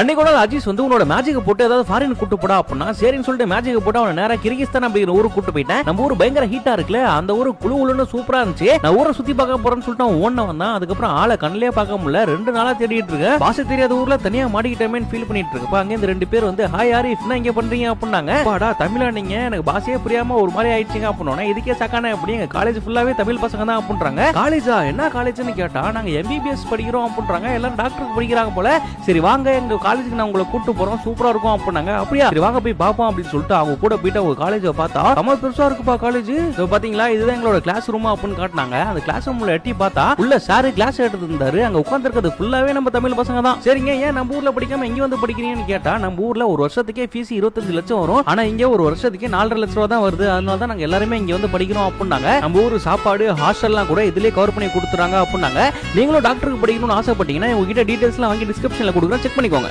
அன்னைக்கு கூட அஜீஸ் வந்து உன்னோட மேஜிக் போட்டு ஏதாவது ஃபாரின் கூட்டு போடா அப்படின்னா சரின்னு சொல்லிட்டு மேஜிக் போட்டு அவனை நேரா கிர்கிஸ்தான் அப்படிங்கிற ஊருக்கு கூட்டு போயிட்டேன். நம்ம ஊர் பயங்கர ஹீட்டா இருக்குல்ல, அந்த ஊரு குழுன்னு சூப்பரா இருந்துச்சு. நான் ஊரை சுத்தி பார்க்க போறேன்னு சொல்லிட்டு அவன் ஓன வந்தான். அதுக்கப்புறம் ஆளை கண்ணிலே பார்க்க முடியல. 2 நாளா தேடிட்டு இருக்கேன். பாச தெரியாத ஊர்ல தனியா மாட்டிக்கிட்டேன்னு ஃபீல் பண்ணிட்டு இருக்கப்ப அங்க இந்த 2 பேர் வந்து ஹாய் ஆரிஃப் என்ன இங்க பண்றீங்க அப்படின்னாங்க. பாடா தமிழா நீங்க, எனக்கு பாஷையே புரியாம ஒரு மாதிரி ஆயிடுச்சுங்க அப்படின்னா இதுக்கே சக்கானே அப்படி எங்க காலேஜ் ஃபுல்லாவே தமிழ் பசங்க தான் அப்படின்றாங்க. காலேஜா என்ன காலேஜ்னு கேட்டா நாங்க MBBS படிக்கிறோம் அப்படின்றாங்க. எல்லாரும் டாக்டருக்கு படிக்கிறாங்க போல. சரி வாங்க எங்க காலேஜுக்கு நான் உங்களை கூட்டு போறோம், சூப்பரா இருக்கும் அப்படின்னாங்க. அப்படியா சரி வாங்க போய் பாப்போம் அப்படின்னு சொல்லிட்டு அவங்க கூட போயிட்டு அவங்க காலேஜை பார்த்தா ரொம்ப பெருசா இருக்குப்பா காலேஜ். பாத்தீங்களா இதுதான் எங்களோட கிளாஸ் ரூம் அப்படின்னு காட்டினாங்க. அந்த கிளாஸ் ரூம்ல எட்டி பார்த்தா உள்ள சாரு கிளாஸ் எடுத்து இருந்தாரு. அங்க உட்கார்ந்து இருக்கிறது ஃபுல்லாவே நம்ம தமிழ் பசங்க தான். சரிங்க ஏன் நம்ம ஊர்ல படிக்காம இங்க வந்து படிக்கிறீங்கன்னு கேட்டா நம்ம ஊர்ல ஒரு வருஷத்துக்கே ஃபீஸ் 25 லட்சம் வரும். ஆனா இங்க ஒரு வருஷத்துக்கு 4.5 லட்சம் ரூபாய் தான் வருது. அதனால தான் நாங்க எல்லாருமே இங்க வந்து படிக்கிறோம் அப்படின்னாங்க. நம்ம ஊர் சாப்பாடு ஹாஸ்டல்லாம் கூட இதுலயே கவர் பண்ணி கொடுத்துறாங்க அப்படின்னாங்க. நீங்களும் டாக்டருக்கு படிக்கணும்னு ஆசைப்பட்டீங்கன்னா உங்ககிட்ட டீடைல்ஸ்லாம் வாங்கி டிஸ்கிரிப்ஷன்ல கொடுக்குறேன், செக் பண்ணிக்கோங்க.